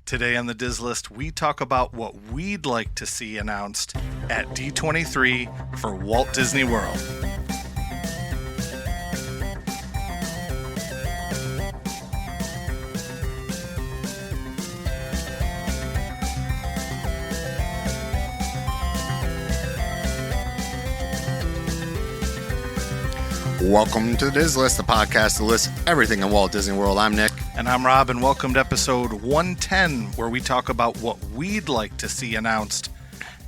Today on the Diz List, we talk about what we'd like to see announced at D23 for Walt Disney World. Welcome to the Diz List, the podcast that lists everything in Walt Disney World. I'm Nick. And I'm Rob, and welcome to episode 110, where we talk about what we'd like to see announced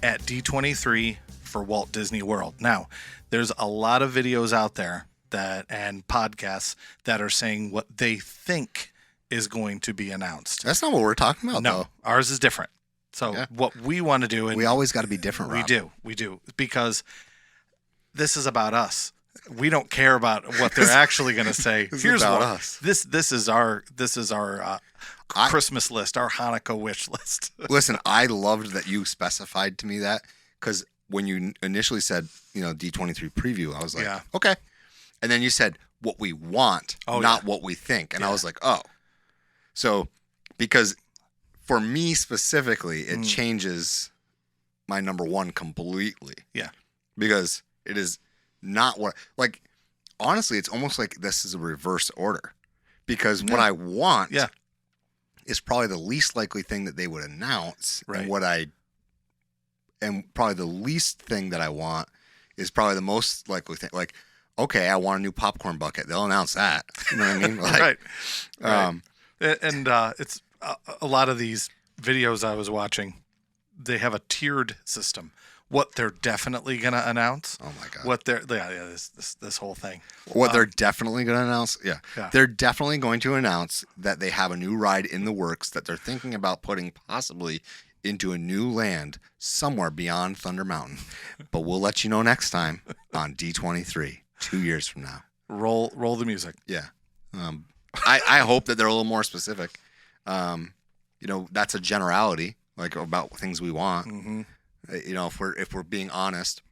at D23 for Walt Disney World. Now, there's a lot of videos out there and podcasts that are saying what they think is going to be announced. That's not what we're talking about, No, though. ours is different. So what we want to do... And we always got to be different, Rob. We do, because this is about us. We don't care about what they're actually going to say. Here's about us. This is our Christmas list, our Hanukkah wish list. Listen, I loved that you specified to me that, because when you initially said, D23 preview, I was like, okay. And then you said what we want, not what we think. And I was like, oh. So, because for me specifically, it changes my number one completely. Yeah. Because it is not what, like, honestly, it's almost like this is a reverse order, because what I want is probably the least likely thing that they would announce, right? And probably the least thing that I want is probably the most likely thing. Like, okay, I want a new popcorn bucket. They'll announce that. You know what I mean? Like, right. And it's a lot of these videos I was watching. They have a tiered system. What they're definitely going to announce. Oh my God. What they're this whole thing. What they're definitely going to announce. Yeah. They're definitely going to announce that they have a new ride in the works that they're thinking about putting possibly into a new land somewhere beyond Thunder Mountain. But we'll let you know next time on D23, 2 years from now. Roll the music. Yeah. I hope that they're a little more specific. That's a generality, like, about things we want. Mm-hmm. If we're being honest,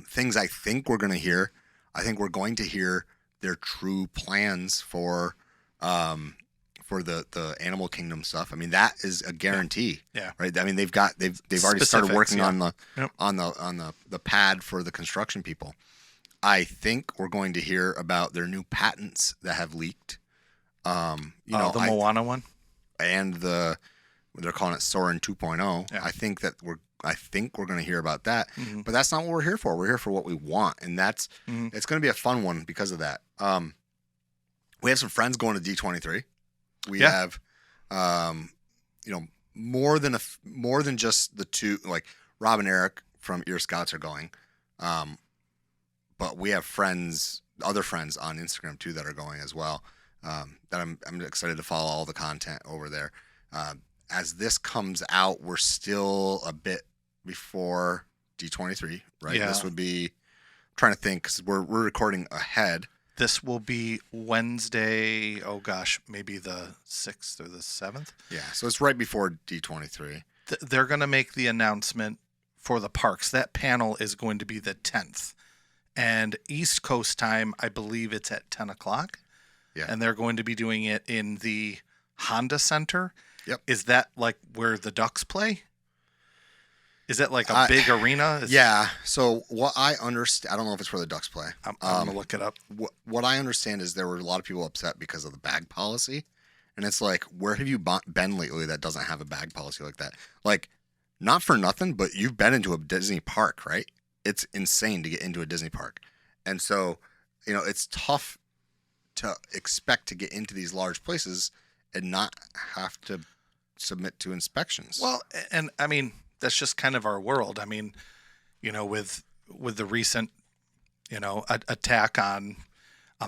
things I think we're going to hear, I think we're going to hear their true plans for the Animal Kingdom stuff. I mean, that is a guarantee. Yeah. Right. I mean, they've already started working on the pad for the construction people. I think we're going to hear about their new patents that have leaked. The Moana one, and they're calling it Soarin' 2.0. Yeah. I think we're going to hear about that, but that's not what we're here for. We're here for what we want, and it's going to be a fun one because of that. We have some friends going to D23. We have, more than just the two. Like, Rob and Eric from Ear Scouts are going, but we have other friends on Instagram too that are going as well. That I'm excited to follow all the content over there. As this comes out, we're still a bit before D23, right? Yeah. This would be, I'm trying to think, because we're recording ahead. This will be Wednesday, maybe the 6th or the 7th. Yeah, so it's right before D23. They're going to make the announcement for the parks. That panel is going to be the 10th. And East Coast time, I believe it's at 10 o'clock. Yeah. And they're going to be doing it in the Honda Center. Yep. Is that like where the Ducks play? Is that like a big arena? Yeah. So what I understand, I don't know if it's where the Ducks play. I'm going to look it up. What I understand is there were a lot of people upset because of the bag policy. And it's like, where have you been lately that doesn't have a bag policy like that? Like, not for nothing, but you've been into a Disney park, right? It's insane to get into a Disney park. And so, it's tough to expect to get into these large places and not have to submit to inspections. Well, and I mean, that's just kind of our world. I mean, with the recent, attack on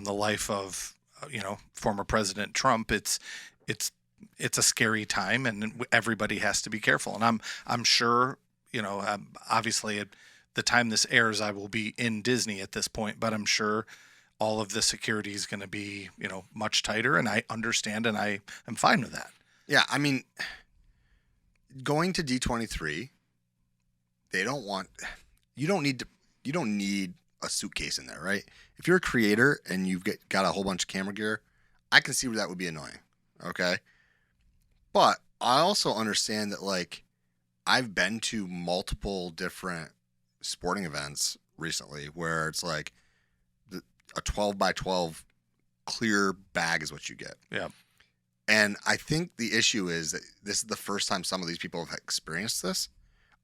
the life of, former President Trump, it's a scary time, and everybody has to be careful. And I'm sure, obviously at the time this airs, I will be in Disney at this point, but I'm sure all of the security is going to be, much tighter, and I understand, and I am fine with that. Yeah, I mean, going to D23, you don't need a suitcase in there, right? If you're a creator and you've got a whole bunch of camera gear, I can see where that would be annoying, okay? But I also understand that, like, I've been to multiple different sporting events recently where it's like a 12 by 12 clear bag is what you get. Yeah. And I think the issue is that this is the first time some of these people have experienced this.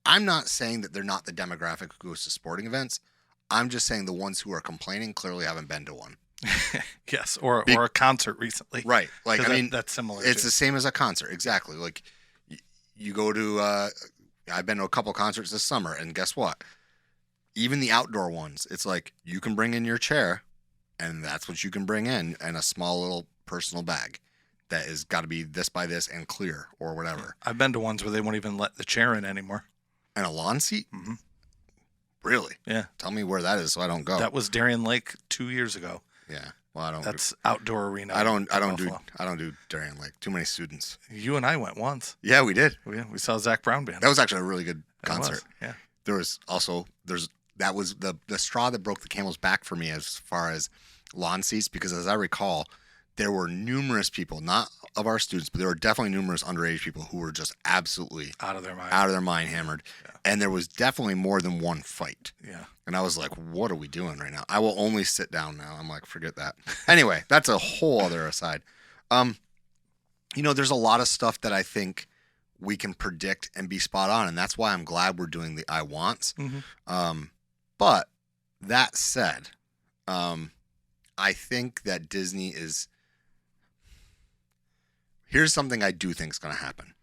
I'm not saying that they're not the demographic who goes to sporting events. I'm just saying the ones who are complaining clearly haven't been to one. Yes, or a concert recently. Right. Like, I mean, that's similar. It's the same as a concert. Exactly. Like, you go to, I've been to a couple concerts this summer, and guess what? Even the outdoor ones, it's like you can bring in your chair, and that's what you can bring in a small little personal bag that has got to be this by this and clear or whatever. I've been to ones where they won't even let the chair in anymore. And a lawn seat? Mm-hmm. Really? Yeah. Tell me where that is so I don't go. That was Darien Lake 2 years ago. Yeah. Well, I don't. That's outdoor arena. I don't do Darien Lake. Too many students. You and I went once. Yeah, we did. We saw Zach Brown Band. That was actually a really good concert. Yeah. There was also that was the straw that broke the camel's back for me as far as lawn seats, because as I recall, there were numerous people, not of our students, but there were definitely numerous underage people who were just absolutely out of their mind hammered. Yeah. And there was definitely more than one fight. Yeah. And I was like, what are we doing right now? I will only sit down now. I'm like, forget that. Anyway, that's a whole other aside. There's a lot of stuff that I think we can predict and be spot on. And that's why I'm glad we're doing the I wants. Mm-hmm. But that said, I think that Disney is... Here's something I do think is going to happen.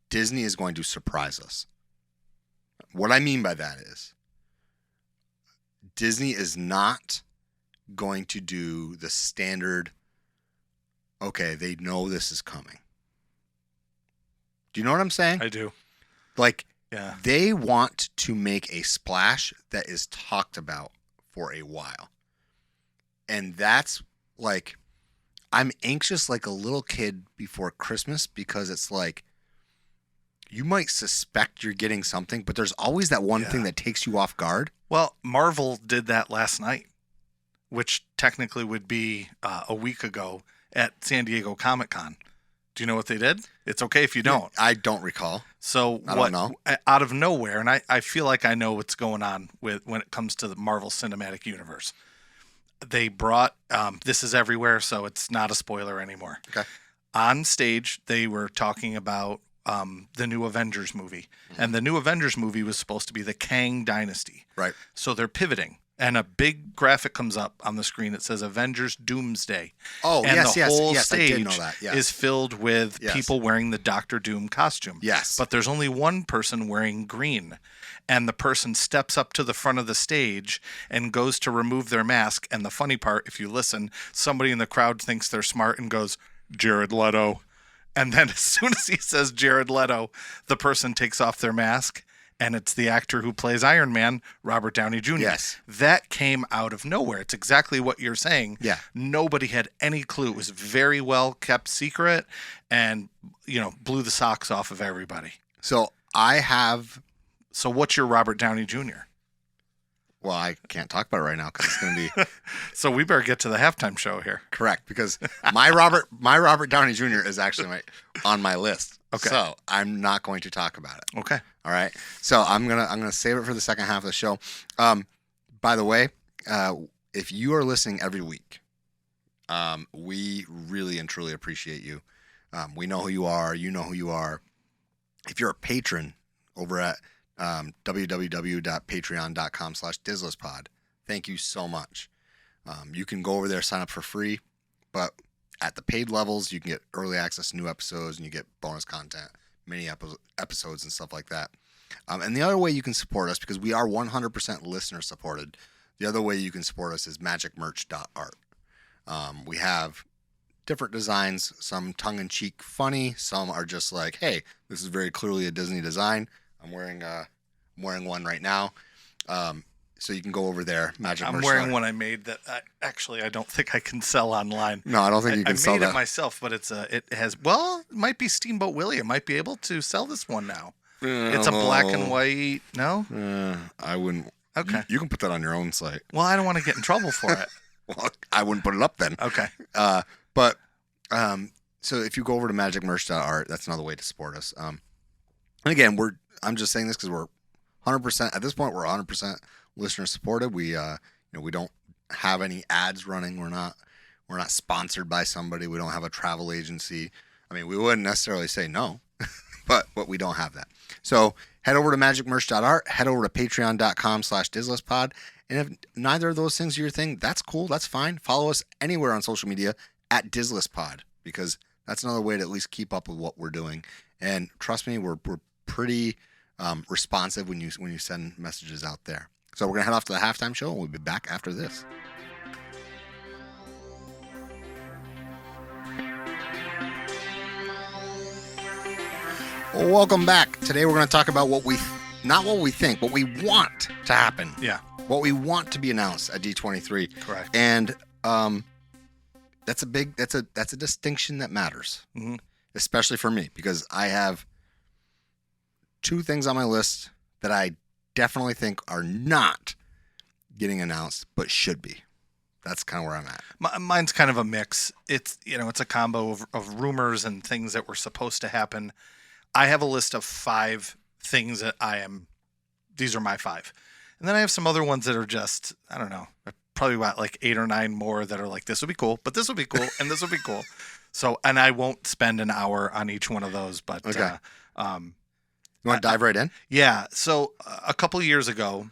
Disney is going to surprise us. What I mean by that is Disney is not going to do the standard, okay, they know this is coming. Do you know what I'm saying? I do. Like, yeah. They want to make a splash that is talked about for a while. And that's like, I'm anxious like a little kid before Christmas, because it's like, you might suspect you're getting something, but there's always that one thing that takes you off guard. Well, Marvel did that last night, which technically would be a week ago at San Diego Comic-Con. Do you know what they did? It's okay if you don't. I don't recall. So I don't know. Out of nowhere, and I feel like I know what's going on when it comes to the Marvel Cinematic Universe. They brought, this is everywhere, so it's not a spoiler anymore. Okay. On stage, they were talking about the new Avengers movie. Mm-hmm. And the new Avengers movie was supposed to be the Kang Dynasty. Right. So they're pivoting. And a big graphic comes up on the screen that says Avengers Doomsday. Oh, and yes, the whole I stage did know that. Yes. is filled with people wearing the Doctor Doom costume. Yes. But there's only one person wearing green. And the person steps up to the front of the stage and goes to remove their mask. And the funny part, if you listen, somebody in the crowd thinks they're smart and goes, Jared Leto. And then as soon as he says Jared Leto, the person takes off their mask. And it's the actor who plays Iron Man, Robert Downey Jr. Yes. That came out of nowhere. It's exactly what you're saying. Yeah. Nobody had any clue. It was very well kept secret and, blew the socks off of everybody. So So what's your Robert Downey Jr.? Well, I can't talk about it right now because it's going to be... So we better get to the halftime show here. Correct, because my Robert Downey Jr. is actually on my list. Okay. So I'm not going to talk about it. Okay. All right. So I'm gonna save it for the second half of the show. By the way, if you are listening every week, we really and truly appreciate you. We know who you are. You know who you are. If you're a patron over at www.patreon.com/DizlessPod, thank you so much. You can go over there, sign up for free, but at the paid levels, you can get early access to new episodes, and you get bonus content, mini episodes and stuff like that. And the other way you can support us, because we are 100% listener supported, the other way you can support us is magicmerch.art. We have different designs, some tongue-in-cheek funny, some are just like, hey, this is very clearly a Disney design. I'm wearing one right now. So you can go over there, Magic Merch. I'm wearing one I made that I don't think I can sell online. No, I don't think you can sell that. I made it myself, but it might be Steamboat Willie. I might be able to sell this one now. It's a black and white. No? I wouldn't. Okay. You can put that on your own site. Well, I don't want to get in trouble for it. Well, I wouldn't put it up then. Okay. But So if you go over to magicmerch.art, that's another way to support us. And again, I'm just saying this because we're 100% at this point. We're 100% listener supported. We we don't have any ads running. We're not sponsored by somebody. We don't have a travel agency. I mean, we wouldn't necessarily say no, but we don't have that. So head over to magicmerch.art, head over to patreon.com/DizListPod. And if neither of those things are your thing, that's cool. That's fine. Follow us anywhere on social media at DizListPod, because that's another way to at least keep up with what we're doing. And trust me, we're pretty responsive when you send messages out there. So we're going to head off to the halftime show, and we'll be back after this. Welcome back. Today we're going to talk about not what we think, what we want to happen. Yeah. What we want to be announced at D23. Correct. And that's a distinction that matters, especially for me, because I have two things on my list that I definitely think are not getting announced, but should be. That's kind of where I'm at. Mine's kind of a mix. It's a combo of rumors and things that were supposed to happen. I have a list of 5 things that these are my 5. And then I have some other ones that are just, I don't know, probably about like 8 or 9 more that are like, this would be cool, but this would be cool, and this would be cool. So, and I won't spend an hour on each one of those, but okay. You want to dive right in? Yeah. So a couple years ago,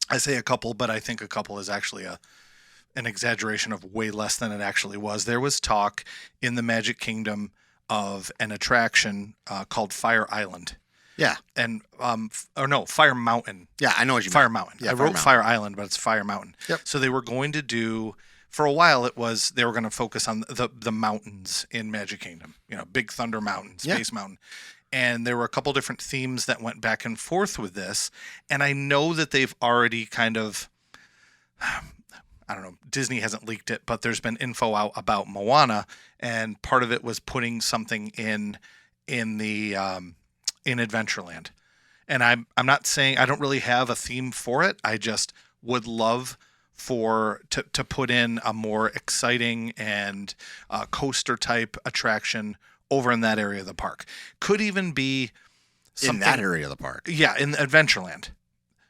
I say a couple, but I think a couple is actually an exaggeration of way less than it actually was. There was talk in the Magic Kingdom of an attraction called Fire Island. Yeah. And Fire Mountain. Yeah, I know what you mean. Fire Mountain. Yeah, I wrote Fire Island, but it's Fire Mountain. Yep. So they were going to do, for a while they were going to focus on the mountains in Magic Kingdom. Big Thunder Mountain, Space Mountain. And there were a couple different themes that went back and forth with this. And I know that they've already kind of, I don't know, Disney hasn't leaked it, but there's been info out about Moana, and part of it was putting something in Adventureland. And I'm not saying I don't really have a theme for it. I just would love to put in a more exciting and coaster type attraction over in that area of the park. Could even be something in that area of the park. Yeah, in Adventureland.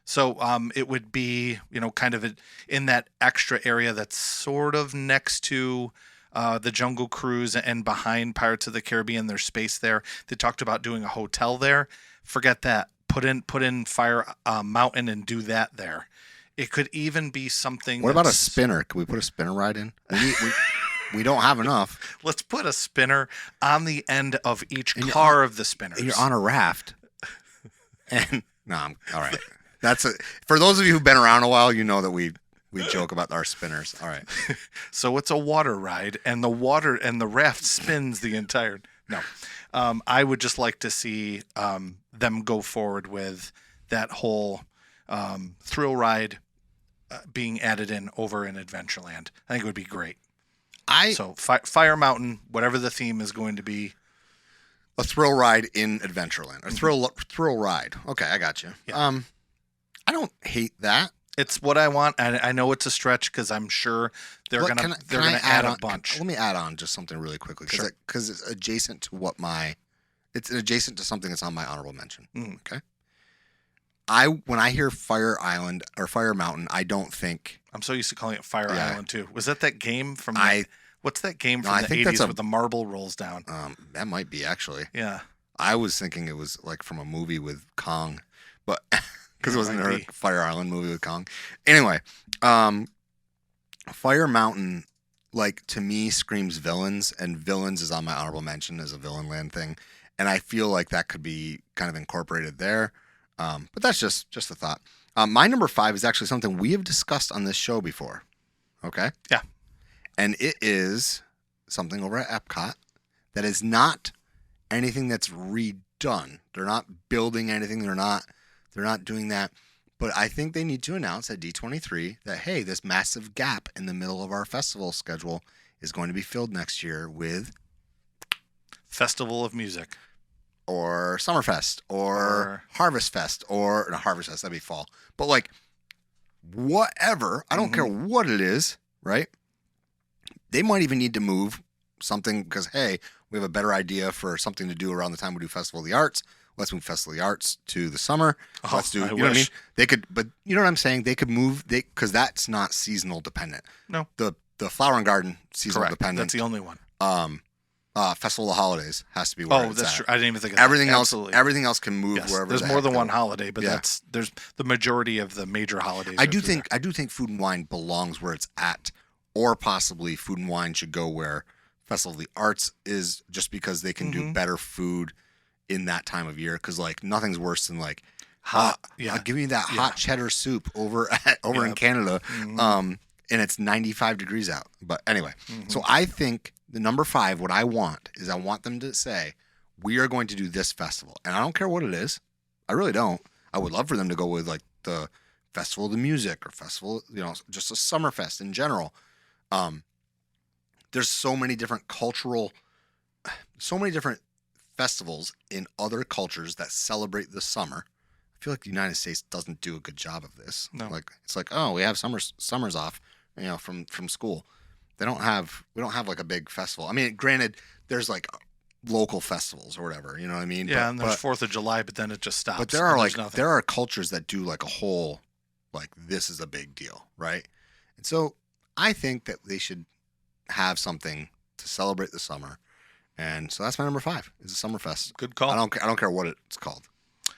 So it would be, kind of in that extra area that's sort of next to the Jungle Cruise and behind Pirates of the Caribbean. There's space there. They talked about doing a hotel there. Forget that. Put in Fire Mountain and do that there. It could even be something. What about a spinner? Can we put a spinner ride in? We don't have enough. Let's put a spinner on the end of each car of the spinners. And you're on a raft. And all right. That's for those of you who've been around a while, you know that we joke about our spinners. All right. So it's a water ride, and the raft spins the entire. No, I would just like to see them go forward with that whole thrill ride being added in over in Adventureland. I think it would be great. So Fire Mountain, whatever the theme is going to be. A thrill ride in Adventureland. A thrill ride. Okay, I got you. Yeah. I don't hate that. It's what I want. I know it's a stretch because I'm sure they're gonna add a bunch. Let me add on just something really quickly because it's adjacent to it's adjacent to something that's on my honorable mention. Okay. When I hear Fire Island or Fire Mountain, I don't think. I'm so used to calling it Fire Island too. Was that game from? What's that game from the think 80s where the marble rolls down? That might be actually. Yeah. I was thinking it was like from a movie with Kong, but because it wasn't a Fire Island movie with Kong. Anyway, Fire Mountain, like to me, screams villains, and villains is on my honorable mention as a villain land thing, and I feel like that could be kind of incorporated there. But that's just a thought. My number 5 is actually something we have discussed on this show before. Okay. Yeah. And it is something over at Epcot that is not anything that's redone. They're not building anything. They're not doing that. But I think they need to announce at D23 that, hey, this massive gap in the middle of our festival schedule is going to be filled next year with Festival of Music. Or Summerfest, or Harvest Fest, or not Harvest Fest, that'd be fall. But like, whatever, I don't care what it is, right? They might even need to move something because, hey, we have a better idea for something to do around the time we do Festival of the Arts. Let's move Festival of the Arts to the summer. Oh, Let's do, you I know what I mean? wish. They could, but you know what I'm saying? They could move, because that's not seasonal dependent. No. The Flower and Garden, seasonal Correct. dependent. That's the only one. Festival of the Holidays has to be where it's That's at. true. I didn't even think of that. Everything Absolutely. else can move Yes. wherever. There's the more heck than they one want. holiday, but Yeah. there's the majority of the major holidays. I are do through think Food and Wine belongs where it's at, or possibly Food and Wine should go where Festival of the Arts is, just because they can do better food in that time of year. Because like nothing's worse than like hot. give me that hot cheddar soup over in Canada, and it's 95 degrees out. But anyway, so I think the number 5, what I want them to say, we are going to do this festival, and I don't care what it is. I really don't. I would love for them to go with like the Festival of the Music or Festival, just a Summerfest in general. There's so many different festivals in other cultures that celebrate the summer. I feel like the United States doesn't do a good job of this. No. Like it's like, oh, we have summers off, from school. We don't have like a big festival. I mean, granted, there's like local festivals or whatever, you know what I mean? Yeah, and there's 4th of July, but then it just stops. But there are like nothing. there are cultures that do like a whole, like this is a big deal, right? And so I think that they should have something to celebrate the summer, and so that's my number 5 is the Summerfest. Good call. I don't care what it's called.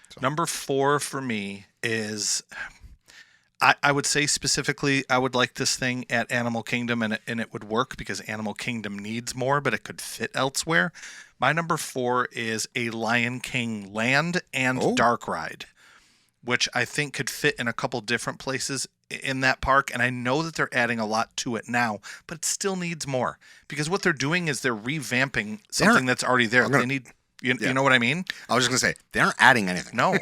So. Number 4 for me is, I would say specifically, I would like this thing at Animal Kingdom, and it would work because Animal Kingdom needs more, but it could fit elsewhere. My number 4 is a Lion King land and dark ride, which I think could fit in a couple different places in that park. And I know that they're adding a lot to it now, but it still needs more, because what they're doing is they're revamping something that's already there. They need, you know what I mean? I was just going to say, they aren't adding anything. No.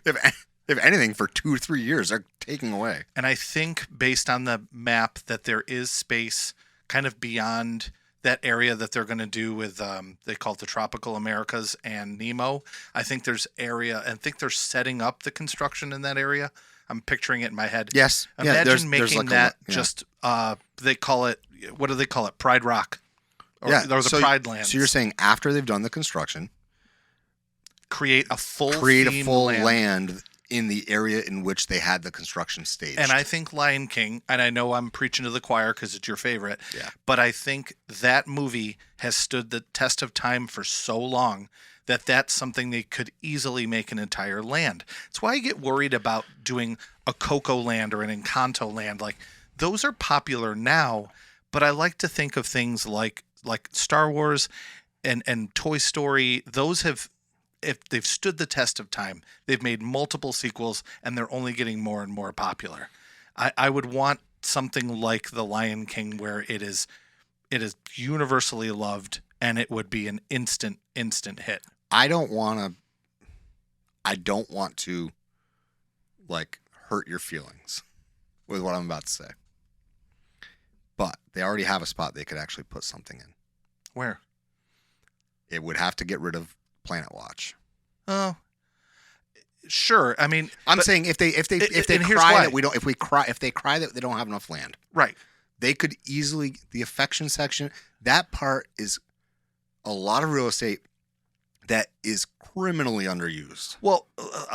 if anything, for 2 or 3 years, they're taking away. And I think based on the map that there is space kind of beyond that area that they're going to do with, they call it the Tropical Americas and Nemo. I think there's area, and I think they're setting up the construction in that area. I'm picturing it in my head. Yes. Imagine making that just, they call it, what do they call it? Pride Rock. Or the Pride Lands. So you're saying after they've done the construction, create a full land in the area in which they had the construction staged. And I think Lion King, and I know I'm preaching to the choir because it's your favorite, but I think that movie has stood the test of time for so long that that's something they could easily make an entire land. That's why I get worried about doing a Coco Land or an Encanto Land. Like, those are popular now, but I like to think of things like Star Wars and Toy Story. Those have, if they've stood the test of time, they've made multiple sequels, and they're only getting more and more popular. I would want something like The Lion King, where it is universally loved, and it would be an instant hit. I don't want to like hurt your feelings with what I'm about to say, but they already have a spot they could actually put something in. Where? It would have to get rid of Planet Watch. Oh, sure. I mean, I'm saying if they cry that they don't have enough land, right? They could easily, the affection section, that part is a lot of real estate that is criminally underused. Well,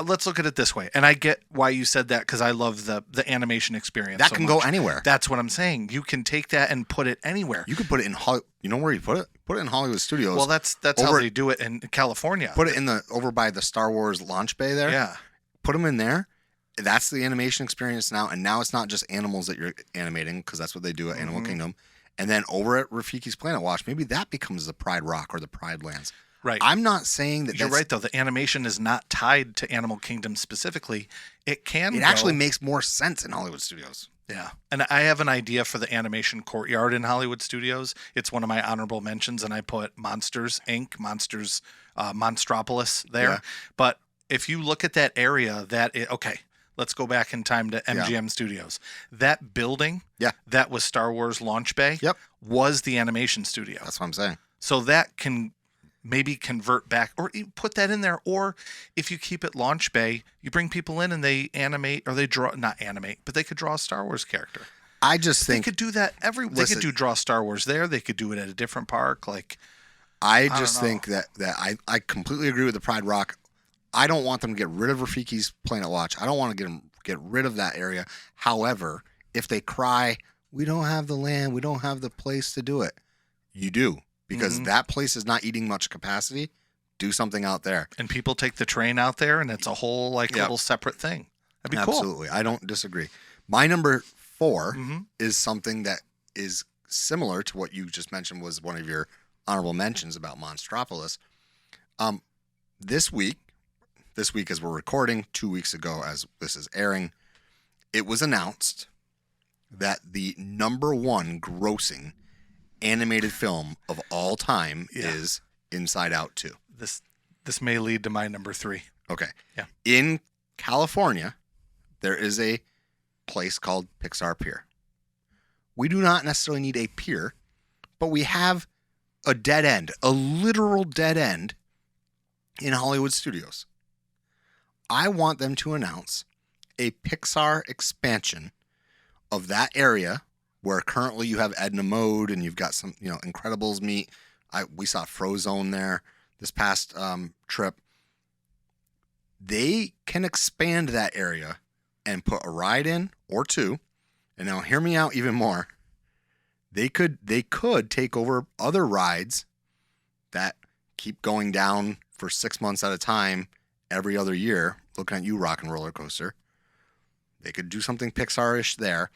let's look at it this way, and I get why you said that, because I love the animation experience. That can go anywhere. That's what I'm saying. You can take that and put it anywhere. You could put it in Hollywood. You know where you put it? Put it in Hollywood Studios. Well, that's how they do it in California. Put it in over by the Star Wars launch bay there. Yeah. Put them in there. That's the animation experience now, and now it's not just animals that you're animating, because that's what they do at Animal Kingdom. And then over at Rafiki's Planet Watch, maybe that becomes the Pride Rock or the Pride Lands. Right. I'm not saying that you're right, though. The animation is not tied to Animal Kingdom specifically. It actually makes more sense in Hollywood Studios. Yeah. And I have an idea for the animation courtyard in Hollywood Studios. It's one of my honorable mentions, and I put Monsters, Inc., Monstropolis there. Yeah. But if you look at that area, let's go back in time to MGM Studios. That building that was Star Wars Launch Bay was the animation studio. That's what I'm saying. So that can maybe convert back, or put that in there. Or if you keep it Launch Bay, you bring people in and they animate, or they draw, not animate, but they could draw a Star Wars character. I just They think could do that they Listen. could draw Star Wars there. They could do it at a different park. Like, I don't just know. think that I completely agree with the Pride Rock. I don't want them to get rid of Rafiki's Planet Watch. I don't want to get rid of that area. However, if they cry, we don't have the land, we don't have the place to do it, you do, because that place is not eating much capacity. Do something out there. And people take the train out there, and it's a whole little separate thing. That'd be cool. Absolutely, I don't disagree. My number 4 Mm-hmm. is something that is similar to what you just mentioned. Was one of your honorable mentions about Monstropolis. This week as we're recording, 2 weeks ago as this is airing, it was announced that the number 1 grossing animated film of all time is Inside Out 2. This may lead to my number 3. Okay. Yeah. In California, there is a place called Pixar Pier. We do not necessarily need a pier, but we have a dead end, a literal dead end in Hollywood studios. I want them to announce a Pixar expansion of that area where currently you have Edna Mode and you've got some, Incredibles meet. We saw Frozone there this past trip. They can expand that area and put a ride in or 2. And now hear me out even more. They could take over other rides that keep going down for 6 months at a time every other year. Looking at you, Rock and Roller Coaster. They could do something Pixar-ish there.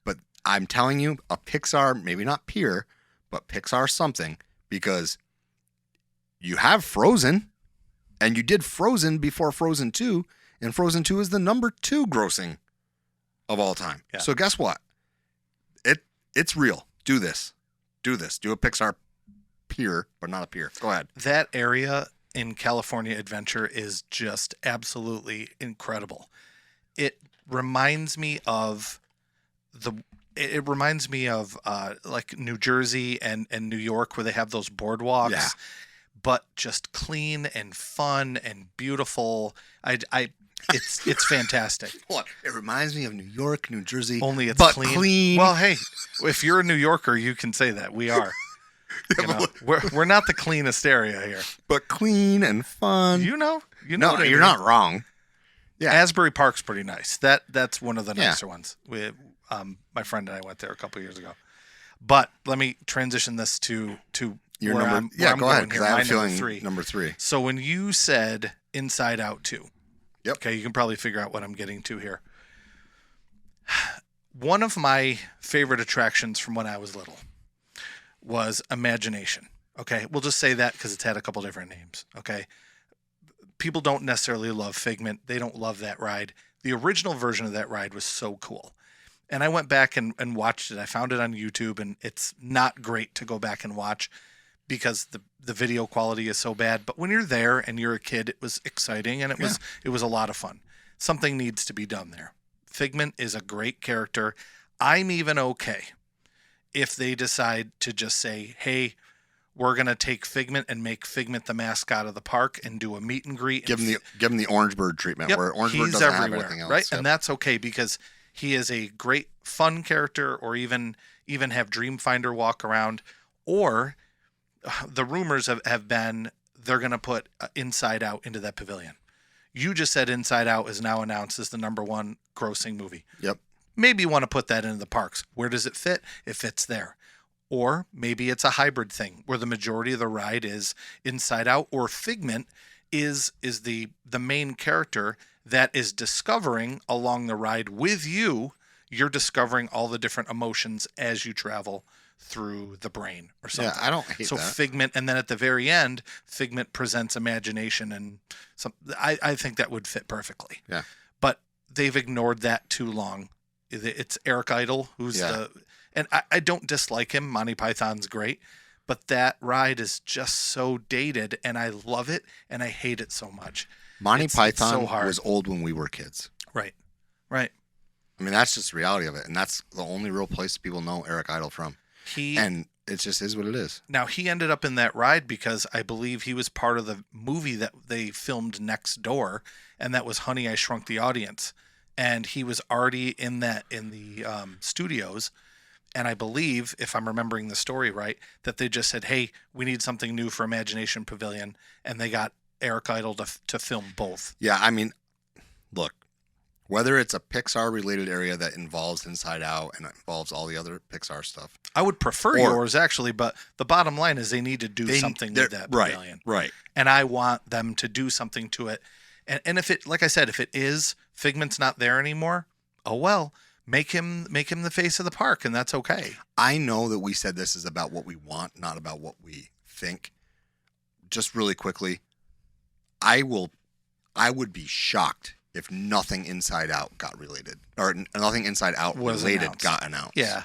But I'm telling you, a Pixar, maybe not Pier, but Pixar something, because you have Frozen, and you did Frozen before Frozen 2, and Frozen 2 is the number 2 grossing of all time. Yeah. So guess what? It's real. Do this. Do a Pixar Pier, but not a pier. Go ahead. That area in California Adventure is just absolutely incredible. It reminds me of like New Jersey and New York, where they have those boardwalks. Yeah. But just clean and fun and beautiful. It's fantastic. What? It reminds me of New York, New Jersey. Only it's but clean. Well, hey, if you're a New Yorker, you can say that. We are. We're not the cleanest area here. But clean and fun. You know No, what I you're mean. not wrong. Yeah. Asbury Park's pretty nice. That's one of the Yeah. nicer ones. My friend and I went there a couple years ago. But let me transition this to Your where number. I'm Yeah, go ahead, going because here. I have My a feeling number 3. number 3. So when you said Inside Out 2, Yep. okay, you can probably figure out what I'm getting to here. One of my favorite attractions from when I was little was Imagination. Okay, we'll just say that because it's had a couple different names. Okay, people don't necessarily love Figment. They don't love that ride. The original version of that ride was so cool. And I went back and watched it. I found it on YouTube, and it's not great to go back and watch because the video quality is so bad. But when you're there and you're a kid, it was exciting, and it was a lot of fun. Something needs to be done there. Figment is a great character. I'm even okay if they decide to just say, hey, we're going to take Figment and make Figment the mascot of the park and do a meet and greet. Give him the Orange Bird treatment, Yep, where Orange Bird he's doesn't have everywhere, anything else. right? Yep. And that's okay because he is a great fun character, or even have Dreamfinder walk around. Or the rumors have been they're going to put Inside Out into that pavilion. You just said Inside Out is now announced as the number 1 grossing movie. Yep. Maybe you want to put that into the parks. Where does it fit? It fits there. Or maybe it's a hybrid thing where the majority of the ride is Inside Out, or Figment is the main character that is discovering along the ride with you. You're discovering all the different emotions as you travel through the brain or something. Yeah, I don't hate so that. Figment, and then at the very end, Figment presents Imagination, and I think that would fit perfectly. Yeah. But they've ignored that too long. It's Eric Idle who's and I don't dislike him. Monty Python's great, but that ride is just so dated, and I love it and I hate it so much. Monty It's Python so hard. was old when we were kids. Right. I mean, that's just the reality of it, and that's the only real place people know Eric Idle from. And it just is what it is. Now, he ended up in that ride because I believe he was part of the movie that they filmed next door, and that was Honey, I Shrunk the Audience. and he was already in the studios. And I believe, if I'm remembering the story right, that they just said, "Hey, we need something new for Imagination Pavilion," and they got Eric Idle to film both. Yeah, I mean, look, whether it's a Pixar related area that involves Inside Out and involves all the other Pixar stuff, I would prefer yours actually, but the bottom line is they need to do something with that pavilion, right? And I want them to do something to it. And if it, like I said, if it is Figment's not there anymore, oh well. Make him the face of the park, and that's okay. I know that we said this is about what we want, not about what we think. Just really quickly, I would be shocked if nothing Inside Out got related, or nothing Inside Out related got announced. Yeah,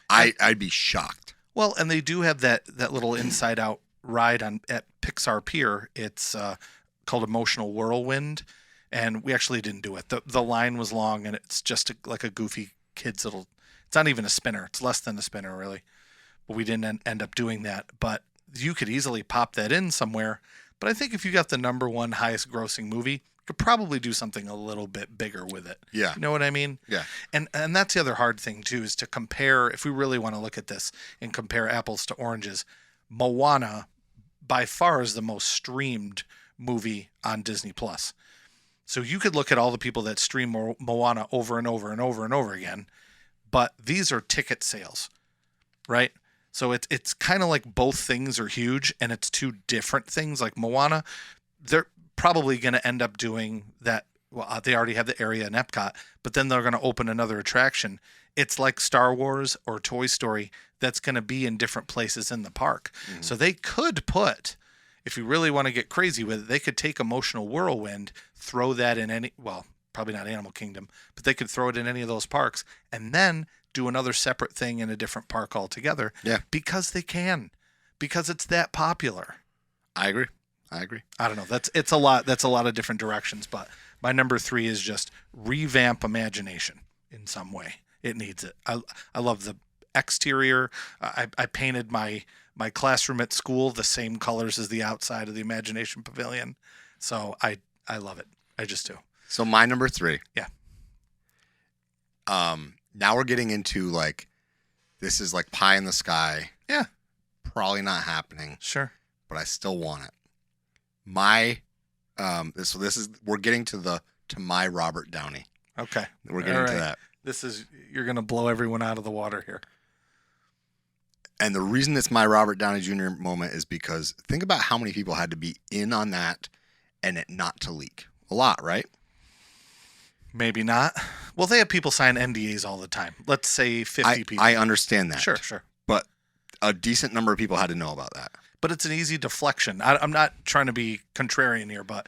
I'd be shocked. Well, and they do have that little Inside Out ride at Pixar Pier. It's called Emotional Whirlwind. And we actually didn't do it. The line was long, and it's just like a goofy kid's little. It's not even a spinner. It's less than a spinner, really. But we didn't end up doing that. But you could easily pop that in somewhere. But I think if you got the #1 highest grossing movie, you could probably do something a little bit bigger with it. Yeah. You know what I mean? Yeah. And that's the other hard thing, too, is to compare. If we really want to look at this and compare apples to oranges, Moana by far is the most streamed movie on Disney+. So you could look at all the people that stream Moana over and over and over and over again, but these are ticket sales, right? So it's kind of like both things are huge, and it's two different things. Like Moana, they're probably going to end up doing that. Well, they already have the area in Epcot, but then they're going to open another attraction. It's like Star Wars or Toy Story that's going to be in different places in the park. Mm-hmm. So they could put... If you really want to get crazy with it, they could take Emotional Whirlwind, throw that in probably not Animal Kingdom, but they could throw it in any of those parks, and then do another separate thing in a different park altogether. Yeah. Because they can. Because it's that popular. I agree. I don't know. That's a lot of different directions, but my #3 is just revamp Imagination in some way. It needs it. I love the exterior. I painted my classroom at school the same colors as the outside of the Imagination Pavilion. So I love it. I just do. So my #3. Yeah. Now we're getting into this is like pie in the sky. Yeah. Probably not happening. Sure. But I still want it. We're getting to my Robert Downey. Okay. We're getting to that. You're going to blow everyone out of the water here. And the reason it's my Robert Downey Jr. moment is because think about how many people had to be in on that and it not to leak. A lot, right? Maybe not. Well, they have people sign NDAs all the time. Let's say 50 people. I understand that. Sure. But a decent number of people had to know about that. But it's an easy deflection. I'm not trying to be contrarian here, but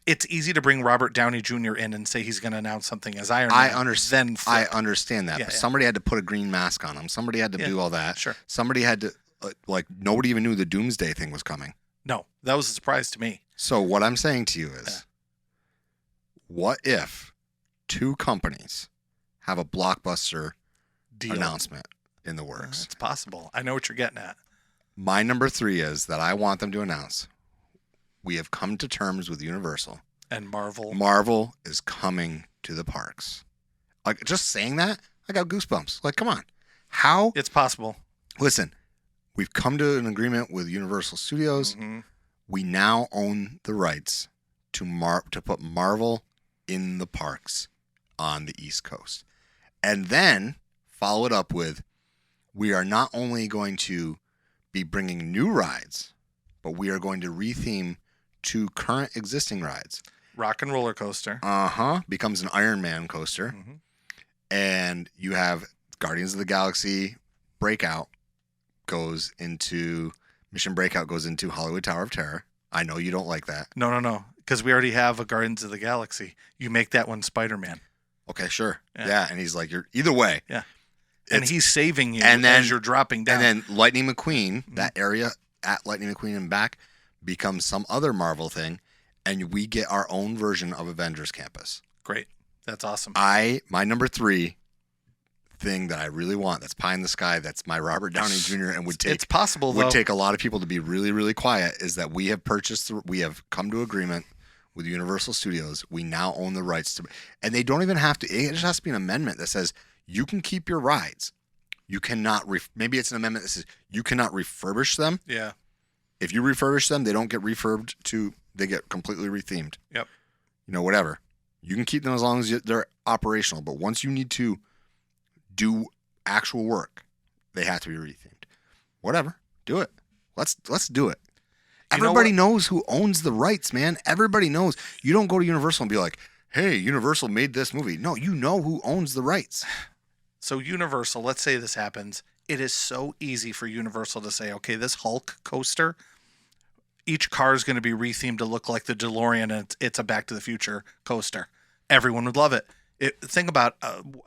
it's easy to bring Robert Downey Jr. in and say he's going to announce something as Iron Man. I understand that. Yeah, but somebody had to put a green mask on him. Somebody had to do all that. Sure. Somebody had to, nobody even knew the Doomsday thing was coming. No, that was a surprise to me. So what I'm saying to you is, what if two companies have a blockbuster announcement in the works? It's possible. I know what you're getting at. My #3 is that I want them to announce we have come to terms with Universal. And Marvel. Marvel is coming to the parks. Just saying that, I got goosebumps. Come on. How? It's possible. Listen, we've come to an agreement with Universal Studios. Mm-hmm. We now own the rights to put Marvel in the parks on the East Coast. And then follow it up with, we are not only going to be bringing new rides, but we are going to retheme 2 current existing rides. Rock and Roller Coaster. Becomes an Iron Man coaster. Mm-hmm. And you have Guardians of the Galaxy Mission Breakout goes into Hollywood Tower of Terror. I know you don't like that. No. Because we already have a Guardians of the Galaxy. You make that one Spider-Man. Okay, sure. Yeah. And he's you're either way. Yeah. And he's saving you as you're dropping down. And then Lightning McQueen, that area at Lightning McQueen and back, becomes some other Marvel thing, and we get our own version of Avengers Campus. Great. That's awesome. My #3 thing that I really want, that's pie in the sky, that's my Robert Downey Jr. and it's possible, would take a lot of people to be really, really quiet, is that we have come to agreement with Universal Studios, we now own the rights to, and they don't even have to. It just has to be an amendment that says you can keep your rides. You cannot. Maybe it's an amendment that says you cannot refurbish them. Yeah. If you refurbish them, they don't get refurbed they get completely rethemed. Yep. Whatever. You can keep them as long as they're operational, but once you need to do actual work, they have to be rethemed. Whatever. Do it. Let's do it. Everybody knows who owns the rights, man. Everybody knows. You don't go to Universal and be like, hey, Universal made this movie. No, you know who owns the rights. So Universal, let's say this happens. It is so easy for Universal to say, okay, this Hulk coaster, each car is going to be rethemed to look like the DeLorean, and it's a Back to the Future coaster. Everyone would love it. Think about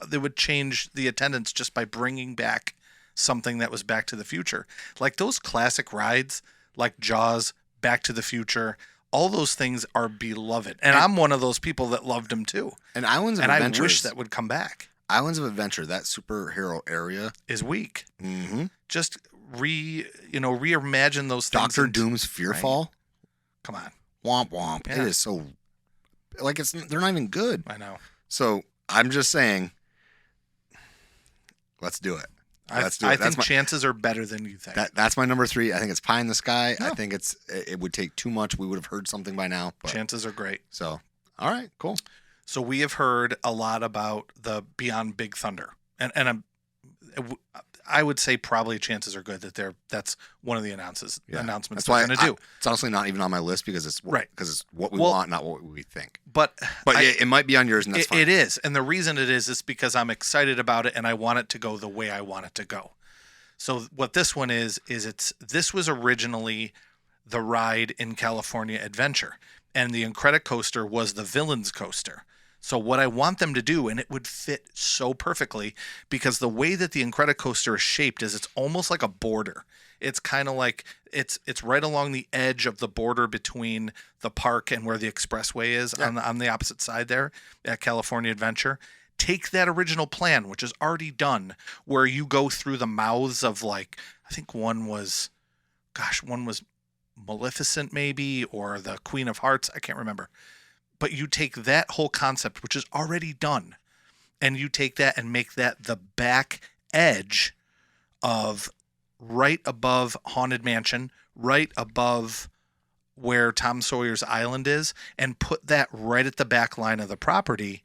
they would change the attendance just by bringing back something that was Back to the Future. Like those classic rides, like Jaws, Back to the Future, all those things are beloved. And I'm one of those people that loved them too. And Islands of Adventure, I wish that would come back. Islands of Adventure, that superhero area is weak. Mm-hmm. Just reimagine those things. Doctor Doom's Fearfall. Right? Come on. Womp womp. Yeah. It is so they're not even good. I know. So I'm just saying, let's do it. I think chances are better than you think. That's my number 3. I think it's pie in the sky. No. I think it would take too much. We would have heard something by now. But, chances are great. So, all right, cool. So we have heard a lot about the Beyond Big Thunder, and I would say probably chances are good that that's one of the announcements they're going to do. It's honestly not even on my list because it's what we want, not what we think. But it might be on yours, and that's fine. It is, and the reason it is because I'm excited about it and I want it to go the way I want it to go. So what this one is this was originally the ride in California Adventure, and the Incredicoaster was the Villains Coaster. So what I want them to do, and it would fit so perfectly, because the way that the Incredicoaster is shaped is it's almost like a border. It's kind of like it's right along the edge of the border between the park and where the expressway is on the opposite side there at California Adventure. Take that original plan, which is already done, where you go through the mouths of I think one was Maleficent maybe, or the Queen of Hearts. I can't remember. But you take that whole concept, which is already done, and you take that and make that the back edge of right above Haunted Mansion, right above where Tom Sawyer's Island is, and put that right at the back line of the property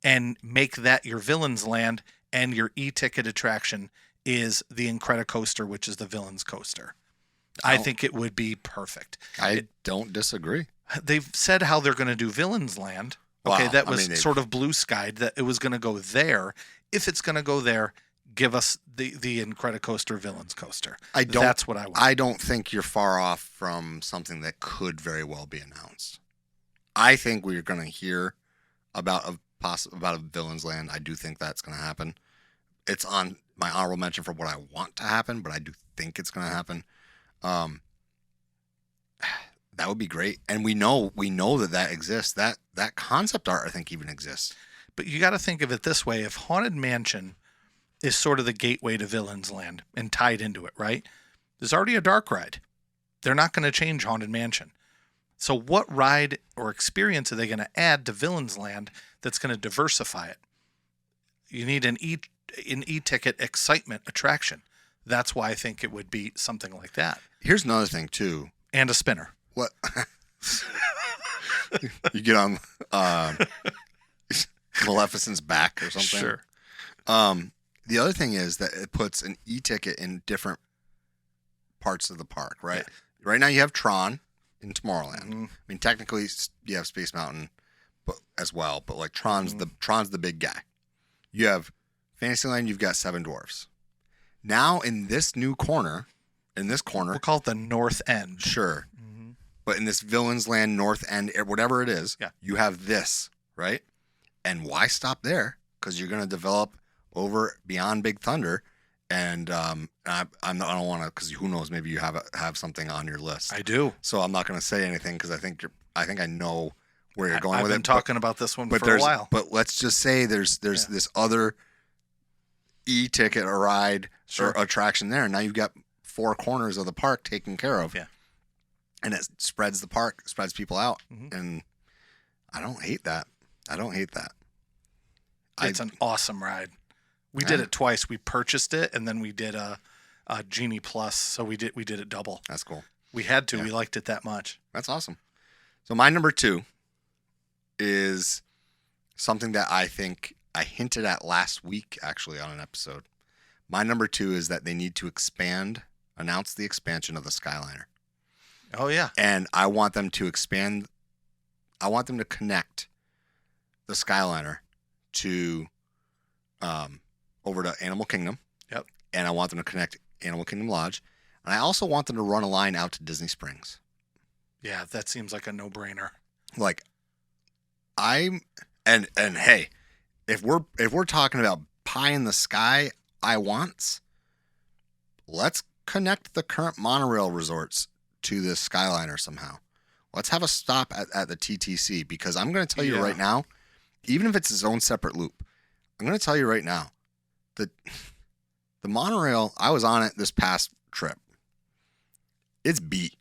and make that your Villains Land, and your e-ticket attraction is the Incredicoaster, which is the Villains Coaster. I think it would be perfect. I don't disagree. They've said how they're going to do Villains Land. Okay, wow. That was sort of blue skied, that it was going to go there. If it's going to go there, give us the Incredicoaster Villains Coaster. That's what I want. I don't think you're far off from something that could very well be announced. I think we're going to hear about a Villains Land. I do think that's going to happen. It's on my honorable mention for what I want to happen, but I do think it's going to happen. That would be great, and we know that exists. That concept art, I think, even exists. But you got to think of it this way: if Haunted Mansion is sort of the gateway to Villains Land and tied into it, right? There's already a dark ride. They're not going to change Haunted Mansion. So what ride or experience are they going to add to Villains Land that's going to diversify it? You need an e-ticket excitement attraction. That's why I think it would be something like that. Here's another thing too, and a spinner. What? You get on Maleficent's back or something. Sure. The other thing is that it puts an e-ticket in different parts of the park, right? Yeah. Right now you have Tron in Tomorrowland. Mm-hmm. I mean, technically you have Space Mountain, as well, but like Tron's the big guy. You have Fantasyland. You've got Seven Dwarfs. Now in this corner, we'll call it the North End. Sure. Mm-hmm. But in this Villains Land North End, whatever it is, you have this, right? And why stop there? Because you're going to develop over beyond Big Thunder, and I don't want to, because who knows, maybe you have something on your list. I do. So I'm not going to say anything because I think I know where you're going with it. I've been talking about this one for a while. But let's just say there's this other e-ticket or ride or attraction there. Now you've got 4 corners of the park taken care of. Yeah. And it spreads the park, spreads people out. Mm-hmm. And I don't hate that. It's an awesome ride. We did it twice. We purchased it, and then we did a Genie Plus, so we did it double. That's cool. We had to. Yeah. We liked it that much. That's awesome. So my number 2 is something that I think I hinted at last week, actually, on an episode. My number 2 is that they need to announce the expansion of the Skyliner. Oh, yeah. And I want them to expand. I want them to connect the Skyliner to over to Animal Kingdom. Yep. And I want them to connect Animal Kingdom Lodge. And I also want them to run a line out to Disney Springs. Yeah, that seems like a no-brainer. Like, and hey, if we're talking about pie in the sky, let's connect the current monorail resorts to this Skyliner somehow. Let's have a stop at the TTC, because I'm going to tell you right now, even if it's its own separate loop, I'm going to tell you right now that the monorail, I was on it this past trip. It's beat.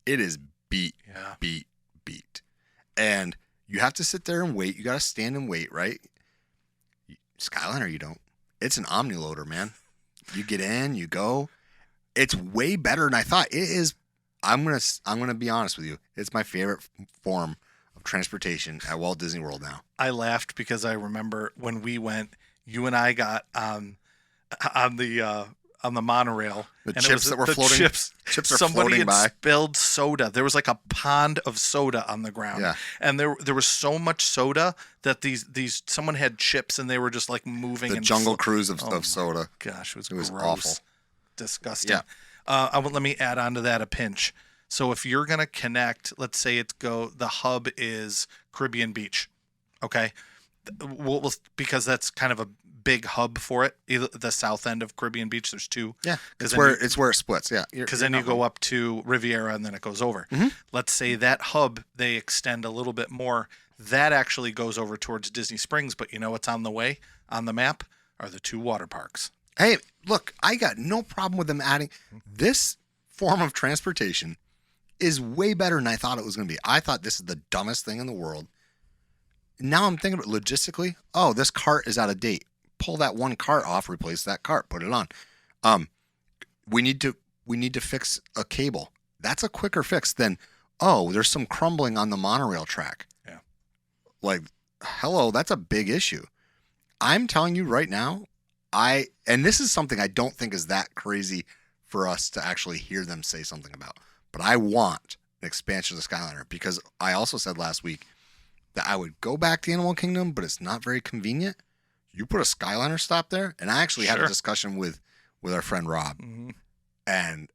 It is beat. Yeah. Beat. And you have to sit there and wait. You got to stand and wait, right? Skyliner, you don't. It's an omniloader, man. You get in, you go. It's way better than I thought. It is. I'm gonna be honest with you. It's my favorite form of transportation at Walt Disney World now. I laughed because I remember when we went, you and I got on the monorail. The chips that were floating. Chips are Somebody floating had by. spilled soda. There was like a pond of soda on the ground. Yeah. And there was so much soda that these someone had chips and they were just like moving. The and Jungle Cruise of soda. Gosh, it was gross. awful. Disgusting. Yeah. Let me add on to that a pinch. So if you're gonna connect, let's say the hub is Caribbean Beach, okay? We'll because that's kind of a big hub for it. Either the south end of Caribbean Beach, there's two. Yeah, it's where it splits. Yeah, because then you go up to Riviera and then it goes over. Mm-hmm. Let's say that hub they extend a little bit more. That actually goes over towards Disney Springs, but you know what's on the way on the map are the 2 water parks. Hey, look, I got no problem with them adding this form of transportation. Is way better than I thought it was going to be. I thought this is the dumbest thing in the world. Now I'm thinking about logistically. Oh, this cart is out of date. Pull that one cart off, replace that cart, put it on. We need to fix a cable. That's a quicker fix than, oh, there's some crumbling on the monorail track. Yeah. Like, hello, that's a big issue. I'm telling you right now, and this is something I don't think is that crazy for us to actually hear them say something about. But I want an expansion of the Skyliner, because I also said last week that I would go back to Animal Kingdom, but it's not very convenient. You put a Skyliner stop there, and I actually had a discussion with our friend Rob, and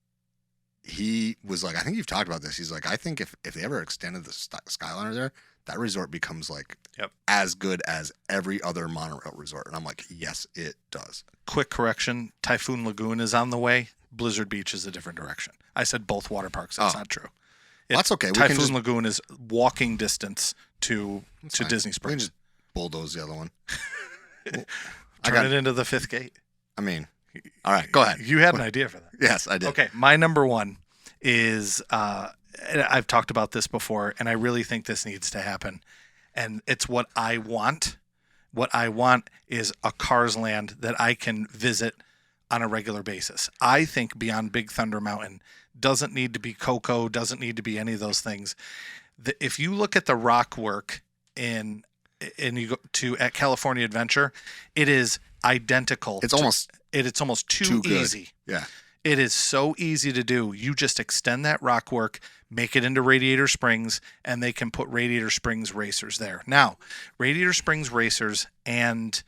he was like, I think you've talked about this. He's like, I think if they ever extended the Skyliner there, that resort becomes like as good as every other monorail resort. And I'm like, yes, it does. Quick correction. Typhoon Lagoon is on the way. Blizzard Beach is a different direction. I said both water parks. That's not true. That's okay. Typhoon Lagoon is walking distance to Disney Springs. We can just bulldoze the other one. Turn it into the 5th gate. I mean, all right, go ahead. You had an idea for that. Yes, I did. Okay, my number 1 is, I've talked about this before, and I really think this needs to happen. And it's what I want. What I want is a Cars Land that I can visit on a regular basis. I think Beyond Big Thunder Mountain doesn't need to be Coco, doesn't need to be any of those things. If you look at the rock work and you go at California Adventure, it is identical. It's almost too easy. Yeah. It is so easy to do. You just extend that rock work, make it into Radiator Springs, and they can put Radiator Springs racers there. Now, Radiator Springs racers and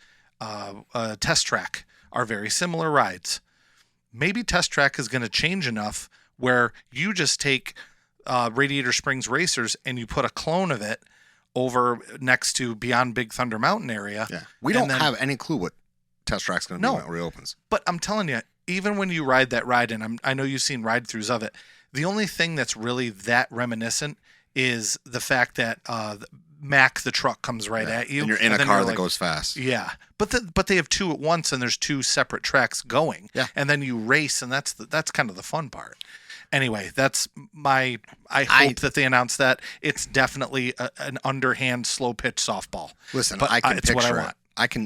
Test Track are very similar rides. Maybe Test Track is going to change enough where you just take Radiator Springs racers and you put a clone of it over next to Beyond Big Thunder Mountain area. Yeah. We don't have any clue what Test Track's going to be when it reopens. But I'm telling you, even when you ride that ride, and I know you've seen ride-throughs of it, the only thing that's really that reminiscent is the fact that Mack the truck comes right at you. And you're in a car that goes fast. Yeah. But they have 2 at once, and there's 2 separate tracks going. Yeah. And then you race, and that's kind of the fun part. anyway, that's my. I hope that they announce that. It's definitely an underhand, slow pitch softball. Listen, But I can it's what I picture want.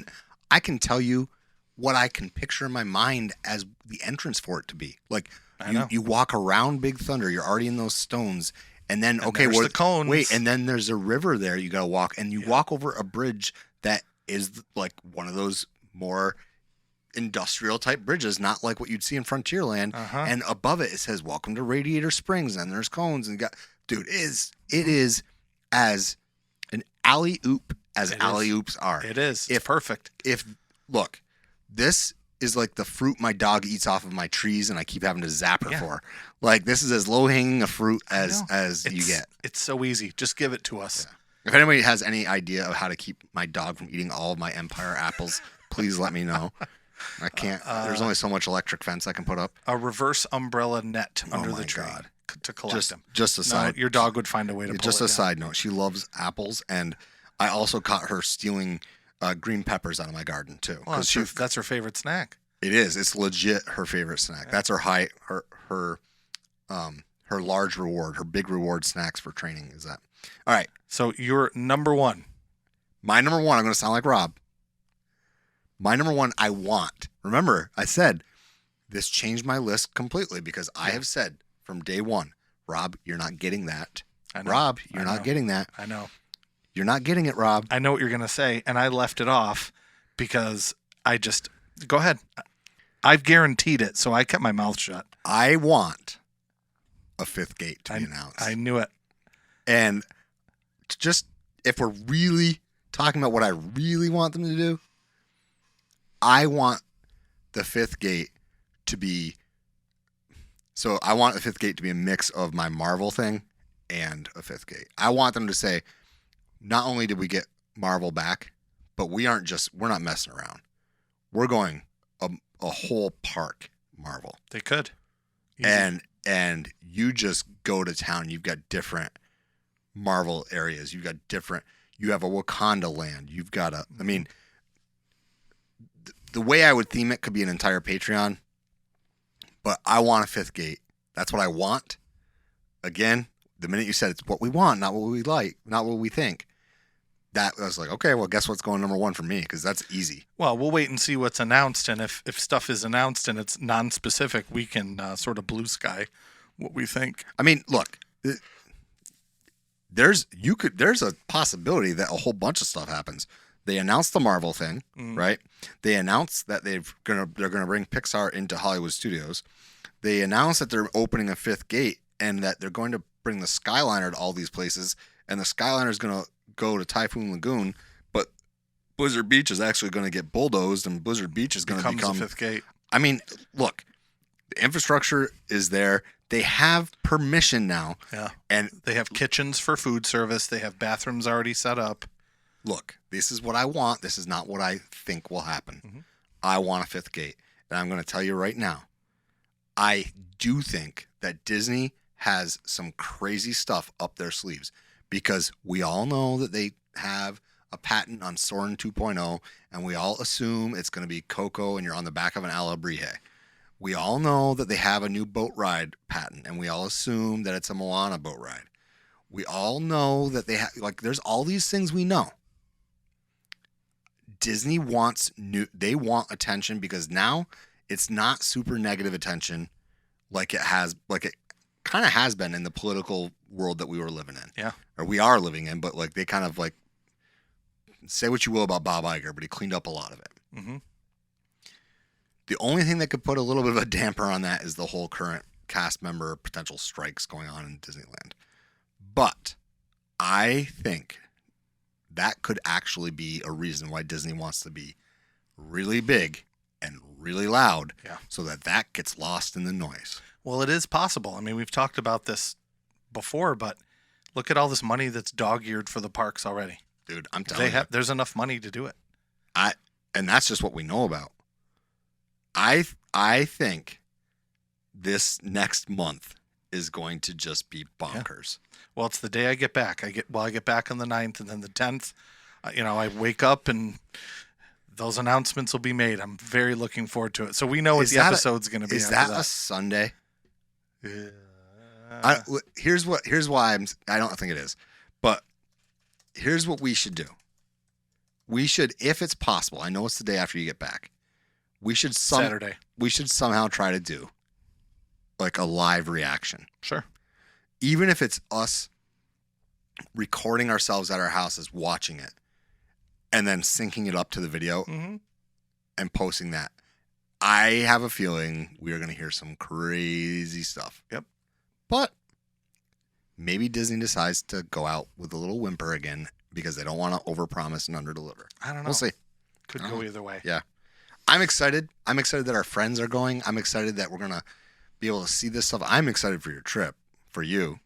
it. I can tell you what I can picture in my mind as the entrance for it to be. Like I know. you walk around Big Thunder, you're already in those stones, and then okay, there's the cones. wait, and then there's a river there you gotta walk, and you walk over a bridge that is like one of those more industrial type bridges, not like what you'd see in Frontierland. And above it says "Welcome to Radiator Springs," and there's cones, and dude, it is as an alley oop as alley oops are. It is. It's perfect. Look, this is like the fruit my dog eats off of my trees, and I keep having to zap her for. Like, this is as low hanging a fruit as you get. It's so easy. Just give it to us. Yeah. If anybody has any idea of how to keep my dog from eating all of my Empire apples, please let me know. I can't. There's only so much electric fence I can put up. A reverse umbrella net under the tree to collect them. Just a side. Your dog would find a way to pull Just it a down. side note. She loves apples, and I also caught her stealing green peppers out of my garden too. Well, that's her favorite snack. It is. It's legit her favorite snack. Yeah. That's her large reward, her big reward snacks for training is that. All right. So your number one. My number one, I'm going to sound like Rob. My number one, I want. Remember, I said this changed my list completely because I have said from day one, Rob, you're not getting that. Rob, you're not getting that. I know. You're not getting it, Rob. I know what you're going to say, and I left it off because go ahead. I've guaranteed it, so I kept my mouth shut. I want a fifth gate to be announced. I knew it. And just if we're really talking about what I really want them to do, I want the fifth gate to be. So I want the fifth gate to be a mix of my Marvel thing and a fifth gate. I want them to say, not only did we get Marvel back, but we're not messing around. We're going a whole park Marvel. They could. Easy. And you just go to town. You've got different Marvel areas. You have a Wakanda land. You've got the way I would theme it could be an entire Patreon, but I want a fifth gate. That's what I want. Again, the minute you said it's what we want, not what we like, not what we think, that I was like, okay, well, guess what's going number one for me? Because that's easy. Well, we'll wait and see what's announced, and if stuff is announced and it's non-specific, we can sort of blue sky what we think. I mean, look, there's a possibility that a whole bunch of stuff happens. They announced the Marvel thing, right? They announced that they're gonna bring Pixar into Hollywood studios. They announced that they're opening a fifth gate and that they're going to bring the Skyliner to all these places, and the Skyliner is going to go to Typhoon Lagoon, but Blizzard Beach is actually going to get bulldozed, and Blizzard Beach is going to become the fifth gate. I mean, look, the infrastructure is there. They have permission now. Yeah. And they have kitchens for food service. They have bathrooms already set up. Look, this is what I want. This is not what I think will happen. Mm-hmm. I want a fifth gate. And I'm going to tell you right now, I do think that Disney has some crazy stuff up their sleeves because we all know that they have a patent on Soarin' 2.0, and we all assume it's going to be Coco and you're on the back of an Alebrije. We all know that they have a new boat ride patent, and we all assume that it's a Moana boat ride. We all know that they have, there's all these things we know. Disney they want attention because now it's not super negative attention like it kind of has been in the political world that we were living in. Yeah. Or we are living in, but they kind of say what you will about Bob Iger, but he cleaned up a lot of it. Mm-hmm. The only thing that could put a little bit of a damper on that is the whole current cast member potential strikes going on in Disneyland. But I think that could actually be a reason why Disney wants to be really big and really loud so that gets lost in the noise. Well, it is possible. I mean, we've talked about this before, but look at all this money that's dog-eared for the parks already. Dude, I'm telling you. There's enough money to do it. And that's just what we know about. I think this next month is going to just be bonkers. Yeah. Well, it's the day I get back. I get back on the 9th, and then the 10th, I wake up and those announcements will be made. I'm very looking forward to it. So we know what the episode's going to be. Is that a Sunday? Yeah. Here's why I don't think it is, but here's what we should do. We should, if it's possible, I know it's the day after you get back. We should Saturday. We should somehow try to do like a live reaction. Sure. Even if it's us recording ourselves at our houses, watching it, and then syncing it up to the video and posting that. I have a feeling we are going to hear some crazy stuff. Yep. But maybe Disney decides to go out with a little whimper again because they don't want to overpromise and underdeliver. I don't know. We'll see. Could go either way. Yeah. I'm excited. I'm excited that our friends are going. I'm excited that we're going to be able to see this stuff. I'm excited for your trip, for you.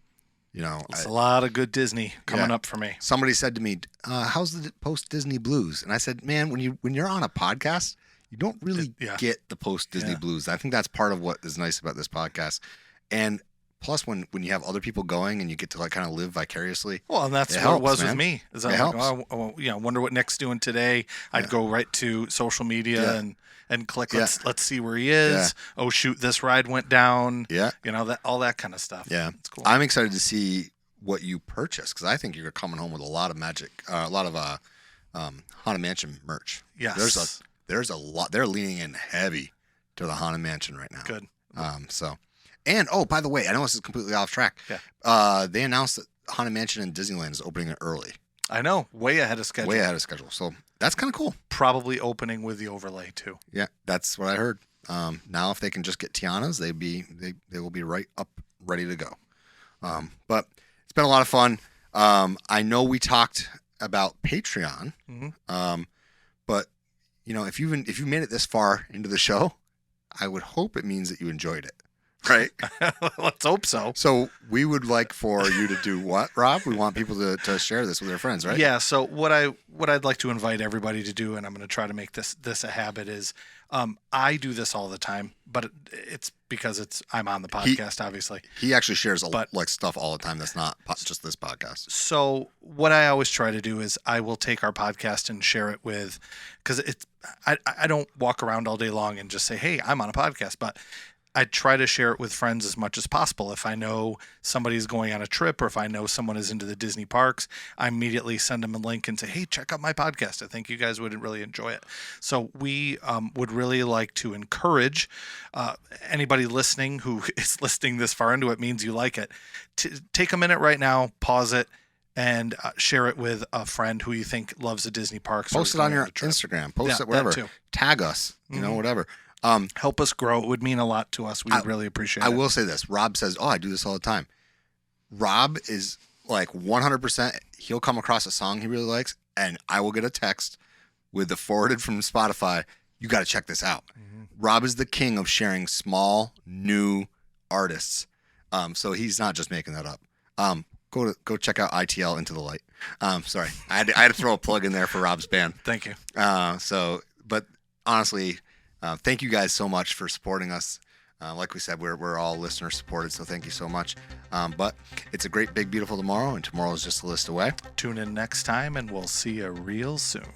You know, it's a lot of good Disney coming up for me. Somebody said to me, how's the post-Disney blues? And I said, man, when you're on a podcast, you don't really get the post-Disney blues. I think that's part of what is nice about this podcast. And plus, when you have other people going and you get to like kind of live vicariously. Well, and that's what it was with me. Is I'm like, oh, wonder what Nick's doing today. I'd go right to social media and click. Let's see where he is. Yeah. Oh shoot, this ride went down. Yeah, all that kind of stuff. Yeah, it's cool. I'm excited to see what you purchase because I think you're coming home with a lot of Haunted Mansion merch. Yes, there's a lot. They're leaning in heavy to the Haunted Mansion right now. Good. And by the way, I know this is completely off track. Yeah. They announced that Haunted Mansion in Disneyland is opening early. I know, way ahead of schedule. So that's kind of cool. Probably opening with the overlay too. Yeah, that's what I heard. Now if they can just get Tiana's, they will be right up, ready to go. But it's been a lot of fun. I know we talked about Patreon. But if you made it this far into the show, I would hope it means that you enjoyed it. Right. Let's hope so. So we would like for you to do what, Rob? We want people to share this with their friends, right? Yeah. So what I'd like to invite everybody to do, and I'm going to try to make this a habit, is I do this all the time, but it's because I'm on the podcast, obviously. He actually shares stuff all the time that's not just this podcast. So what I always try to do is I will take our podcast and share it with, because I don't walk around all day long and just say, hey, I'm on a podcast, but I try to share it with friends as much as possible. If I know somebody's going on a trip or if I know someone is into the Disney parks, I immediately send them a link and say, hey, check out my podcast. I think you guys would really enjoy it. So we would really like to encourage anybody listening who is listening this far into it, means you like it, to take a minute right now, pause it, and share it with a friend who you think loves the Disney parks. Post it on your Instagram. Post it wherever. Tag us, whatever. Help us grow. It would mean a lot to us. We would really appreciate it. I will say this. Rob says, I do this all the time. Rob is like 100%. He'll come across a song he really likes, and I will get a text with the forwarded from Spotify. You got to check this out. Rob is the king of sharing small, new artists. So he's not just making that up. Go check out ITL Into the Light. Sorry. I had to throw a plug in there for Rob's band. Thank you. But honestly, thank you guys so much for supporting us. Like we said, we're all listener supported, so thank you so much. But it's a great, big, beautiful tomorrow, and tomorrow is just a list away. Tune in next time, and we'll see you real soon.